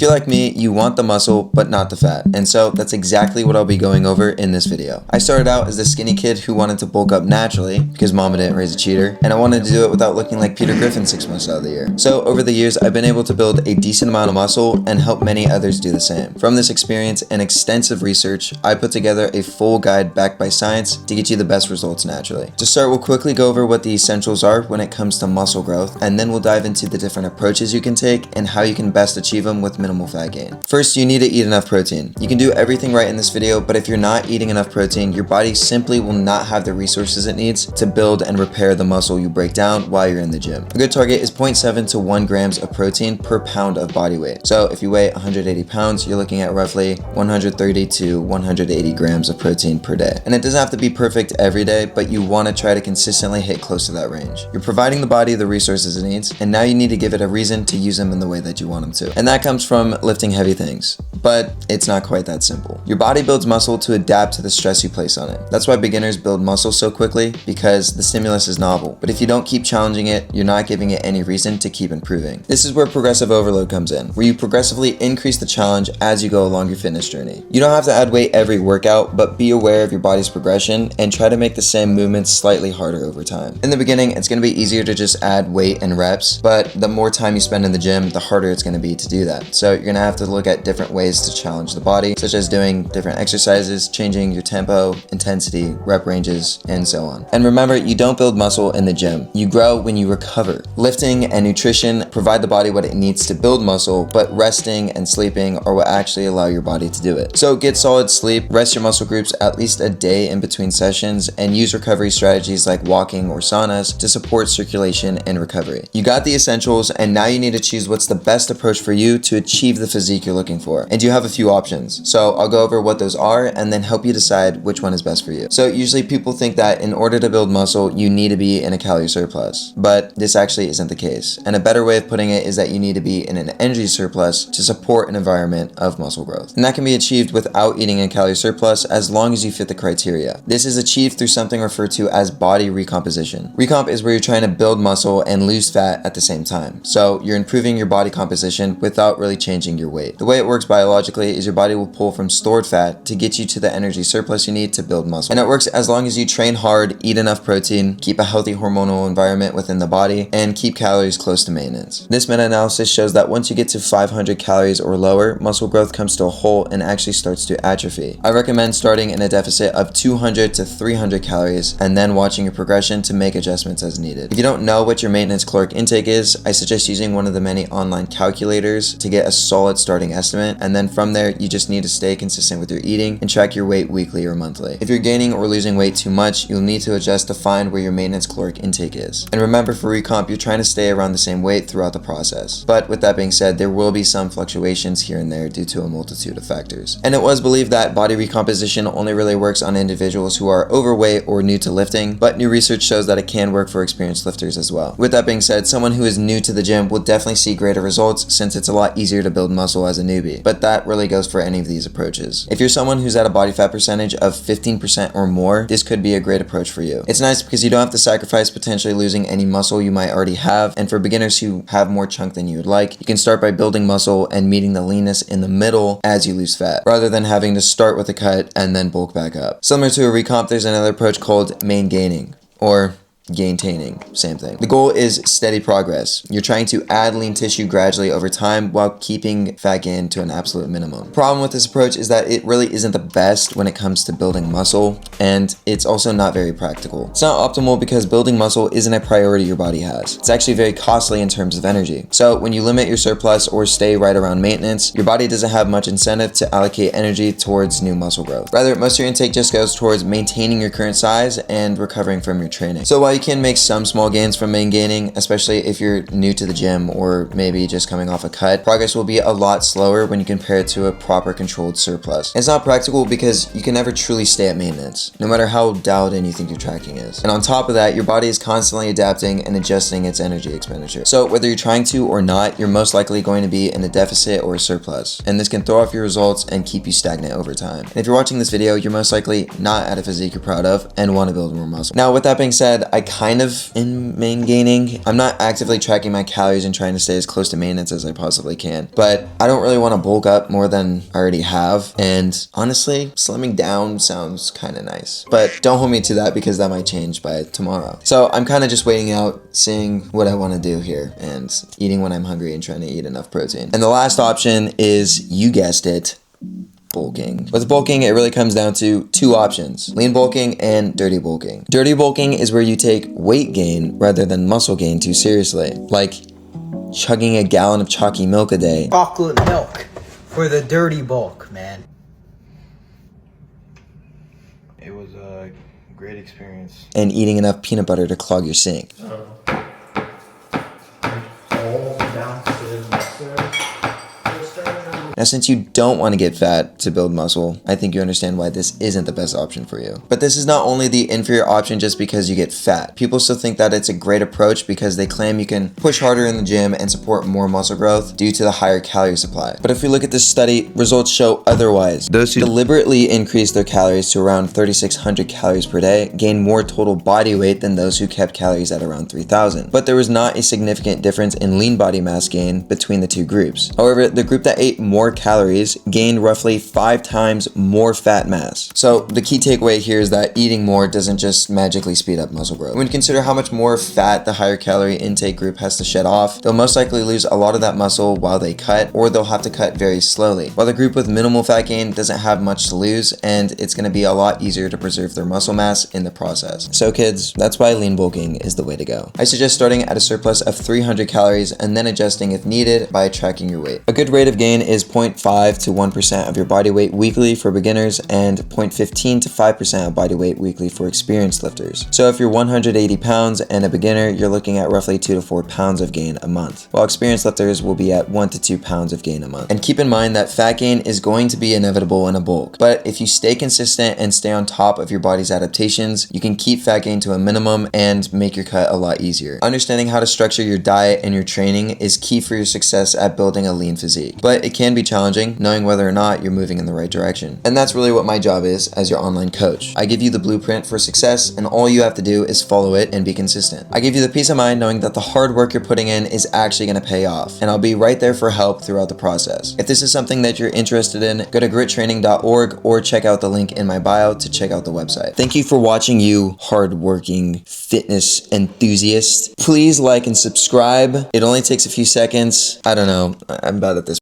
you're like me, you want the muscle, but not the fat. And so that's exactly what I'll be going over in this video. I started out as the skinny kid who wanted to bulk up naturally because mama didn't raise a cheater, and I wanted to do it without looking like Peter Griffin 6 months out of the year. So over the years, I've been able to build a decent amount of muscle and help many others do the same. From this experience and extensive research, I put together a full guide backed by science to get you the best results naturally. To start, we'll quickly go over what the essentials are when it comes to muscle growth, and then we'll dive into the different approaches you can take and how you can best achieve them with minimal fat gain. First, you need to eat enough protein. You can do everything right in this video, but if you're not eating enough protein, your body simply will not have the resources it needs to build and repair the muscle you break down while you're in the gym. A good target is 0.7 to 1 grams of protein per pound of body weight. So if you weigh 180 pounds, you're looking at roughly 130 to 180 grams of protein per day. And it doesn't have to be perfect every day, but you want to try to consistently hit close to that range. You're providing the body the resources it needs, and now you need to give it a reason to use them in the way that you want them to. And that comes from lifting heavy things. But it's not quite that simple. Your body builds muscle to adapt to the stress you place on it. That's why beginners build muscle so quickly, because the stimulus is novel. But if you don't keep challenging it, you're not giving it any reason to keep improving. This is where progressive overload comes in, where you progressively increase the challenge as you go along your fitness journey. You don't have to add weight every workout, but be aware of your body's progression and try to make the same movements slightly harder over time. In the beginning, it's going to be easier to just add weight and reps, but the more time you spend in the gym, the harder it's going to be to do that. So you're going to have to look at different ways to challenge the body, such as doing different exercises, changing your tempo, intensity, rep ranges, and so on. And remember, you don't build muscle in the gym. You grow when you recover. Lifting and nutrition provide the body what it needs to build muscle, but resting and sleeping are what actually allow your body to do it. So get solid sleep, rest your muscle groups at least a day in between sessions, and use recovery strategies like walking or saunas to support circulation and recovery. You got the essentials, and now you need to choose what's the best approach for you to achieve the physique you're looking for. And you have a few options. So I'll go over what those are and then help you decide which one is best for you. So usually people think that in order to build muscle, you need to be in a calorie surplus, but this actually isn't the case. And a better way of putting it is that you need to be in an energy surplus to support an environment of muscle growth. And that can be achieved without eating a calorie surplus as long as you fit the criteria. This is achieved through something referred to as body recomposition. Recomp is where you're trying to build muscle and lose fat at the same time. So you're improving your body composition without really changing your weight. The way it works biologically is your body will pull from stored fat to get you to the energy surplus you need to build muscle. And it works as long as you train hard, eat enough protein, keep a healthy hormonal environment within the body, and keep calories close to maintenance. This meta-analysis shows that once you get to 500 calories or lower, muscle growth comes to a halt and actually starts to atrophy. I recommend starting in a deficit of 200 to 300 calories and then watching your progression to make adjustments as needed. If you don't know what your maintenance caloric intake is, I suggest using one of the many online calculators to get a solid starting estimate, and then from there, you just need to stay consistent with your eating and track your weight weekly or monthly. If you're gaining or losing weight too much, you'll need to adjust to find where your maintenance caloric intake is. And remember, for recomp, you're trying to stay around the same weight throughout the process. But with that being said, there will be some fluctuations here and there due to a multitude of factors. And it was believed that body recomposition only really works on individuals who are overweight or new to lifting, but new research shows that it can work for experienced lifters as well. With that being said, someone who is new to the gym will definitely see greater results since it's a lot easier to build muscle as a newbie, but that really goes for any of these approaches. If you're someone who's at a body fat percentage of 15% or more, this could be a great approach for you. It's nice because you don't have to sacrifice potentially losing any muscle you might already have, and for beginners who have more chunk than you would like, you can start by building muscle and meeting the leanness in the middle as you lose fat, rather than having to start with a cut and then bulk back up. Similar to a recomp, there's another approach called main gaining, or gaintaining, same thing. The goal is steady progress. You're trying to add lean tissue gradually over time while keeping fat gain to an absolute minimum. The problem with this approach is that it really isn't the best when it comes to building muscle, and it's also not very practical. It's not optimal because building muscle isn't a priority your body has. It's actually very costly in terms of energy. So when you limit your surplus or stay right around maintenance, your body doesn't have much incentive to allocate energy towards new muscle growth. Rather, most of your intake just goes towards maintaining your current size and recovering from your training. So while you can make some small gains from main gaining, especially if you're new to the gym or maybe just coming off a cut, progress will be a lot slower when you compare it to a proper controlled surplus. It's not practical because you can never truly stay at maintenance, no matter how dialed in you think your tracking is. And on top of that, your body is constantly adapting and adjusting its energy expenditure. So whether you're trying to or not, you're most likely going to be in a deficit or a surplus. And this can throw off your results and keep you stagnant over time. And if you're watching this video, you're most likely not at a physique you're proud of and want to build more muscle. Now, with that being said, I kind of am main gaining. I'm not actively tracking my calories and trying to stay as close to maintenance as I possibly can, but I don't really want to bulk up more than I already have. And honestly, slimming down sounds kind of nice, but don't hold me to that because that might change by tomorrow. So I'm kind of just waiting out, seeing what I want to do here and eating when I'm hungry and trying to eat enough protein. And the last option is, you guessed it, bulking. With bulking, it really comes down to two options: lean bulking and dirty bulking. Dirty bulking is where you take weight gain rather than muscle gain too seriously, like chugging a gallon of chalky milk a day. Chocolate milk for the dirty bulk, man. It was a great experience. And eating enough peanut butter to clog your sink. Now, since you don't want to get fat to build muscle, I think you understand why this isn't the best option for you. But this is not only the inferior option just because you get fat. People still think that it's a great approach because they claim you can push harder in the gym and support more muscle growth due to the higher calorie supply. But if we look at this study, results show otherwise. Those who deliberately increase their calories to around 3,600 calories per day gain more total body weight than those who kept calories at around 3,000. But there was not a significant difference in lean body mass gain between the two groups. However, the group that ate more calories gained roughly 5 times more fat mass. So the key takeaway here is that eating more doesn't just magically speed up muscle growth. When you consider how much more fat the higher calorie intake group has to shed off, they'll most likely lose a lot of that muscle while they cut, or they'll have to cut very slowly. While the group with minimal fat gain doesn't have much to lose, and it's going to be a lot easier to preserve their muscle mass in the process. So kids, that's why lean bulking is the way to go. I suggest starting at a surplus of 300 calories and then adjusting if needed by tracking your weight. A good rate of gain is 0.5 to 1% of your body weight weekly for beginners and 0.15 to 5% of body weight weekly for experienced lifters. So if you're 180 pounds and a beginner, you're looking at roughly 2 to 4 pounds of gain a month, while experienced lifters will be at 1 to 2 pounds of gain a month. And keep in mind that fat gain is going to be inevitable in a bulk, but if you stay consistent and stay on top of your body's adaptations, you can keep fat gain to a minimum and make your cut a lot easier. Understanding how to structure your diet and your training is key for your success at building a lean physique, but it can be challenging knowing whether or not you're moving in the right direction. And that's really what my job is as your online coach. I give you the blueprint for success, and all you have to do is follow it and be consistent. I give you the peace of mind knowing that the hard work you're putting in is actually going to pay off, and I'll be right there for help throughout the process. If this is something that you're interested in, go to grittraining.org or check out the link in my bio to check out the website. Thank you for watching, you hardworking fitness enthusiast. Please like and subscribe. It only takes a few seconds. I don't know. I'm bad at this.